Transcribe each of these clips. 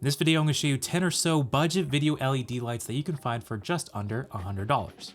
In this video, I'm going to show you 10 or so budget video LED lights that you can find for just under $100.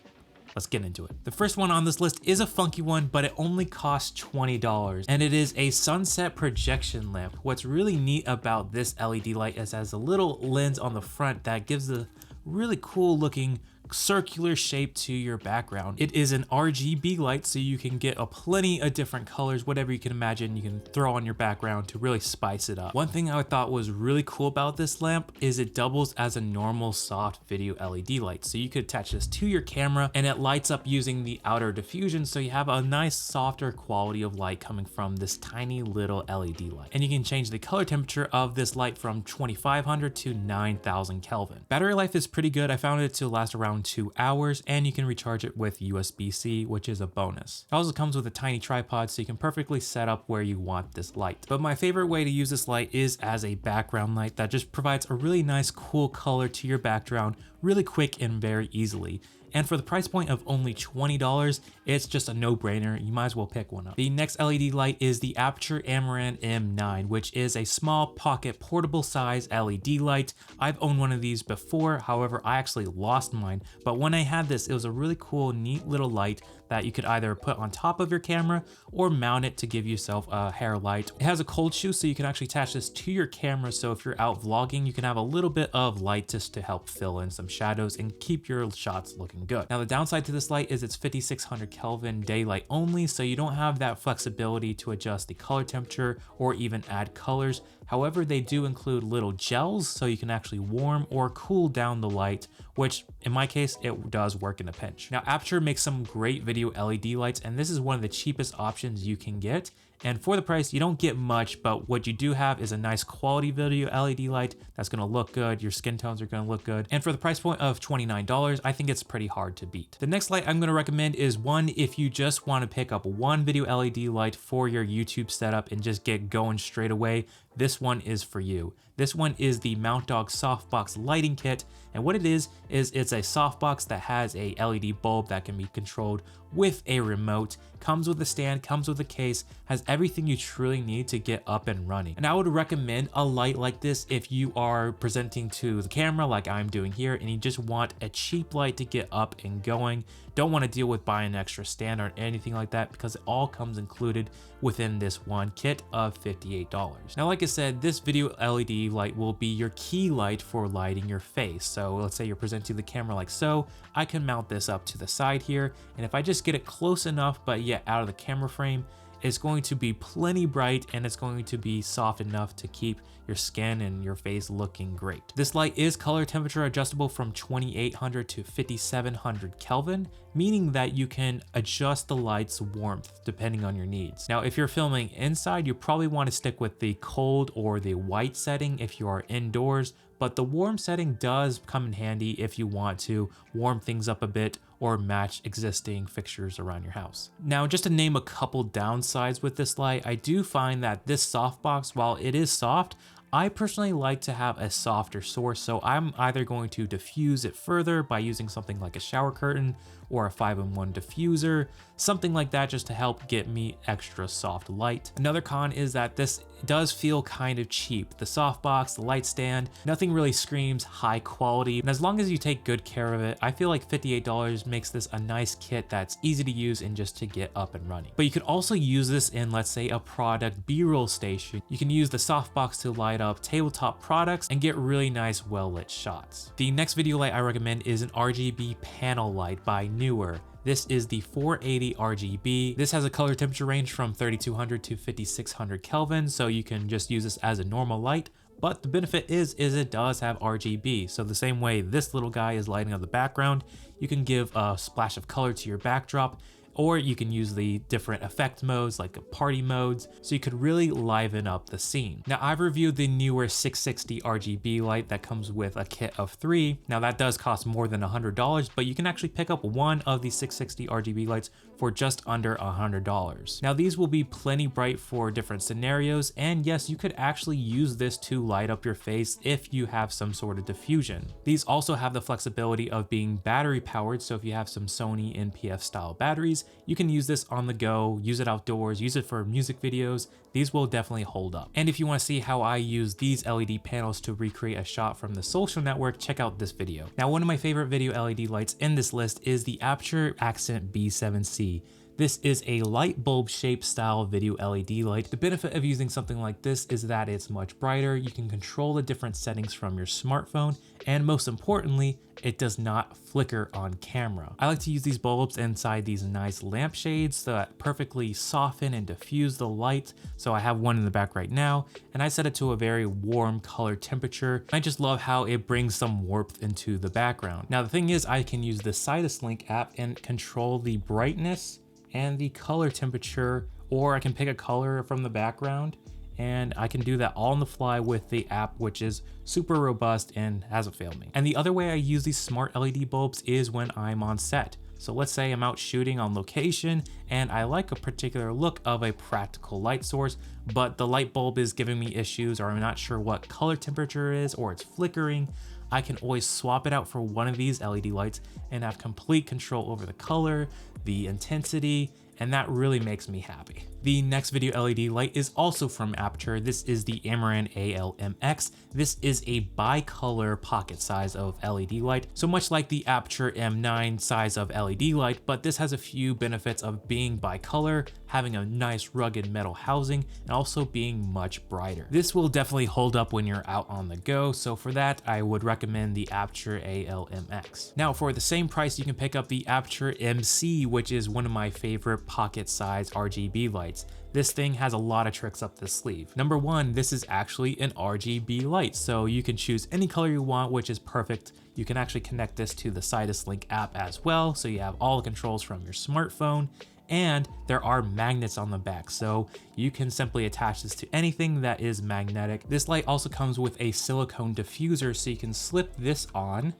Let's get into it. The first one on this list is a funky one, but it only costs $20, and it is a sunset projection lamp. What's really neat about this LED light is it has a little lens on the front that gives a really cool looking circular shape to your background. It is an RGB light, so you can get a plenty of different colors, whatever you can imagine you can throw on your background to really spice it up. One thing I thought was really cool about this lamp is it doubles as a normal soft video LED light. So you could attach this to your camera and it lights up using the outer diffusion, so you have a nice softer quality of light coming from this tiny little LED light. And you can change the color temperature of this light from 2500 to 9000 Kelvin. Battery life is pretty good. I found it to last around 2 hours, and you can recharge it with USB-C, which is a bonus. It also comes with a tiny tripod, so you can perfectly set up where you want this light. But my favorite way to use this light is as a background light that just provides a really nice cool color to your background really quick and very easily. And for the price point of only $20, it's just a no-brainer. You might as well pick one up. The next LED light is the Aputure Amaran M9, which is a small pocket portable size LED light. I've owned one of these before, however, I actually lost mine. But when I had this, it was a really cool, neat little light that you could either put on top of your camera or mount it to give yourself a hair light. It has a cold shoe, so you can actually attach this to your camera, so if you're out vlogging, you can have a little bit of light just to help fill in some shadows and keep your shots looking good. Now the downside to this light is it's 5600 Kelvin daylight only, so you don't have that flexibility to adjust the color temperature or even add colors. However, they do include little gels, so you can actually warm or cool down the light, which in my case, it does work in a pinch. Now Aputure makes some great video LED lights, and this is one of the cheapest options you can get. And for the price, you don't get much, but what you do have is a nice quality video LED light that's gonna look good, your skin tones are gonna look good. And for the price point of $29, I think it's pretty hard to beat. The next light I'm gonna recommend is one if you just wanna pick up one video LED light for your YouTube setup and just get going straight away. This one is for you. This one is the Mountdog Softbox lighting kit. And what it is it's a softbox that has a LED bulb that can be controlled with a remote, comes with a stand, comes with a case, has everything you truly need to get up and running. And I would recommend a light like this if you are presenting to the camera like I'm doing here and you just want a cheap light to get up and going. Don't want to deal with buying an extra stand or anything like that, because it all comes included within this one kit of $58. Now, like I said, this video LED light will be your key light for lighting your face. So let's say you're presenting to the camera like so, I can mount this up to the side here, and if I just get it close enough but yet out of the camera frame, it's going to be plenty bright and it's going to be soft enough to keep your skin and your face looking great. This light is color temperature adjustable from 2800 to 5700 Kelvin, meaning that you can adjust the light's warmth depending on your needs. Now, if you're filming inside, you probably want to stick with the cold or the white setting if you are indoors, but the warm setting does come in handy if you want to warm things up a bit or match existing fixtures around your house. Now, just to name a couple downsides with this light, I do find that this softbox, while it is soft, I personally like to have a softer source, so I'm either going to diffuse it further by using something like a shower curtain or a 5-in-1 diffuser, something like that, just to help get me extra soft light. Another con is that this does feel kind of cheap. The softbox, the light stand, nothing really screams high quality. And as long as you take good care of it, I feel like $58 makes this a nice kit that's easy to use and just to get up and running. But you could also use this in, let's say, a product B-roll station. You can use the softbox to light up tabletop products and get really nice well-lit shots. The next video light I recommend is an RGB panel light by Neewer. This is the 480 RGB. This has a color temperature range from 3200 to 5600 Kelvin, so you can just use this as a normal light. But the benefit is it does have RGB. So the same way this little guy is lighting up the background, you can give a splash of color to your backdrop, or you can use the different effect modes like party modes, so you could really liven up the scene. Now, I've reviewed the Neewer 660 RGB light that comes with a kit of 3. Now that does cost more than $100, but you can actually pick up one of these 660 RGB lights for just under $100. Now these will be plenty bright for different scenarios, and yes, you could actually use this to light up your face if you have some sort of diffusion. These also have the flexibility of being battery powered, so if you have some Sony NPF style batteries, you can use this on the go, use it outdoors, use it for music videos. These will definitely hold up. And if you want to see how I use these LED panels to recreate a shot from The Social Network, check out this video. Now, one of my favorite video LED lights in this list is the Aputure B7c. This is a light bulb shaped style video LED light. The benefit of using something like this is that it's much brighter. You can control the different settings from your smartphone, and most importantly, it does not flicker on camera. I like to use these bulbs inside these nice lampshades that perfectly soften and diffuse the light. So I have one in the back right now, and I set it to a very warm color temperature. I just love how it brings some warmth into the background. Now the thing is, I can use the Sidus Link app and control the brightness and the color temperature, or I can pick a color from the background, and I can do that all on the fly with the app, which is super robust and hasn't failed me. And the other way I use these smart LED bulbs is when I'm on set. So let's say I'm out shooting on location and I like a particular look of a practical light source, but the light bulb is giving me issues, or I'm not sure what color temperature is, or it's flickering. I can always swap it out for one of these LED lights and have complete control over the color, the intensity, and that really makes me happy. The next video LED light is also from Aputure. This is the Amaran MX. This is a bicolor pocket size of LED light, so much like the Aputure M9 size of LED light, but this has a few benefits of being bicolor, having a nice rugged metal housing, and also being much brighter. This will definitely hold up when you're out on the go, so for that, I would recommend the Aputure MX. Now, for the same price, you can pick up the Aputure MC, which is one of my favorite pocket size RGB lights. This thing has a lot of tricks up the sleeve. Number one, this is actually an RGB light, so you can choose any color you want, which is perfect. You can actually connect this to the Sidus Link app as well, so you have all the controls from your smartphone. And there are magnets on the back, so you can simply attach this to anything that is magnetic. This light also comes with a silicone diffuser, so you can slip this on,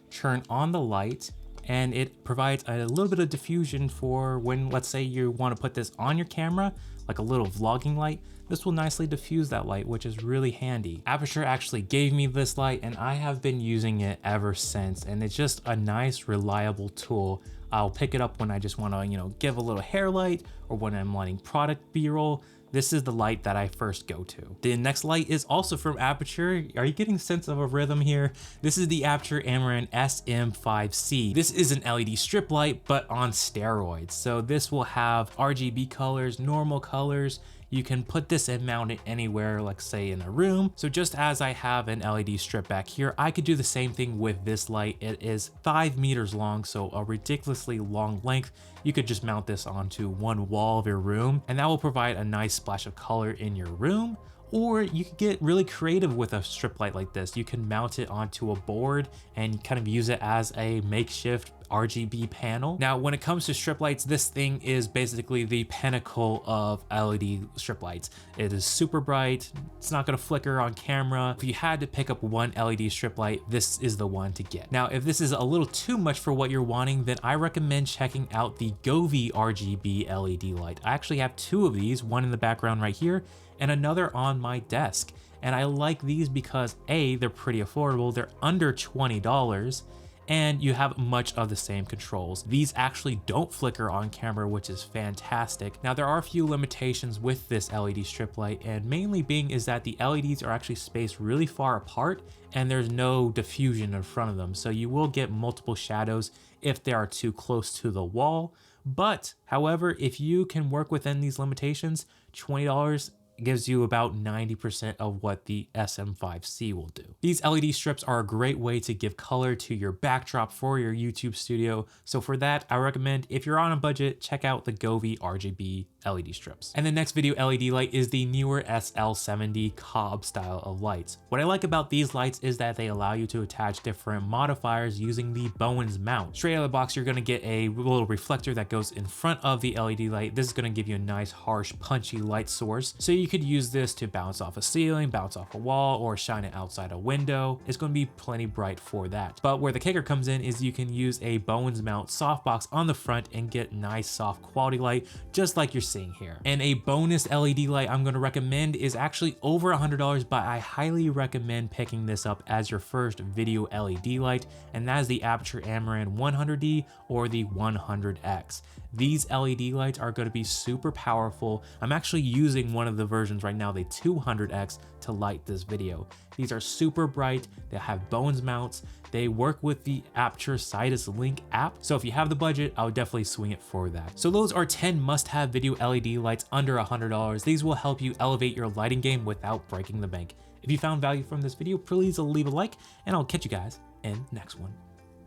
turn on the light, and it provides a little bit of diffusion for when, let's say, you want to put this on your camera, like a little vlogging light. This will nicely diffuse that light, which is really handy. Aputure actually gave me this light, and I have been using it ever since, and it's just a nice, reliable tool. I'll pick it up when I just want to, give a little hair light, or when I'm wanting product B-roll. This is the light that I first go to. The next light is also from Aputure. Are you getting a sense of a rhythm here? This is the Aputure Amaran SM5c. This is an LED strip light, but on steroids. So this will have RGB colors, normal colors. You can put this and mount it anywhere, like say in a room. So just as I have an LED strip back here, I could do the same thing with this light. It is 5 meters long, so a ridiculously long length. You could just mount this onto one wall of your room, and that will provide a nice splash of color in your room. Or you could get really creative with a strip light like this. You can mount it onto a board and kind of use it as a makeshift RGB panel. Now, when it comes to strip lights, this thing is basically the pinnacle of LED strip lights. It is super bright. It's not gonna flicker on camera. If you had to pick up one LED strip light, this is the one to get. Now, if this is a little too much for what you're wanting, then I recommend checking out the Govee RGB LED light. I actually have 2 of these, one in the background right here, and another on my desk. And I like these because A, they're pretty affordable, they're under $20, and you have much of the same controls. These actually don't flicker on camera, which is fantastic. Now, there are a few limitations with this LED strip light, and mainly being is that the LEDs are actually spaced really far apart, and there's no diffusion in front of them. So you will get multiple shadows if they are too close to the wall. But however, if you can work within these limitations, $20 gives you about 90% of what the SM5c will do. These LED strips are a great way to give color to your backdrop for your YouTube studio. So for that, I recommend, if you're on a budget, check out the Govee RGB LED strips. And the next video LED light is the Neewer SL70 Cobb style of lights. What I like about these lights is that they allow you to attach different modifiers using the Bowens mount. Straight out of the box, you're gonna get a little reflector that goes in front of the LED light. This is gonna give you a nice, harsh, punchy light source. So you could use this to bounce off a ceiling, bounce off a wall, or shine it outside a window. It's gonna be plenty bright for that. But where the kicker comes in is you can use a Bowens mount softbox on the front and get nice, soft quality light, just like you're seeing here. And a bonus LED light I'm going to recommend is actually over $100, but I highly recommend picking this up as your first video LED light, and that is the Aputure Amaran 100D or the 100X. These LED lights are going to be super powerful. I'm actually using one of the versions right now, the 200X, to light this video. These are super bright, they have Bowens mounts, they work with the Aputure Sidus Link app, so if you have the budget, I would definitely swing it for that. So those are 10 must-have video LED lights under $100. These will help you elevate your lighting game without breaking the bank. If you found value from this video, please leave a like, and I'll catch you guys in the next one.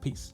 Peace.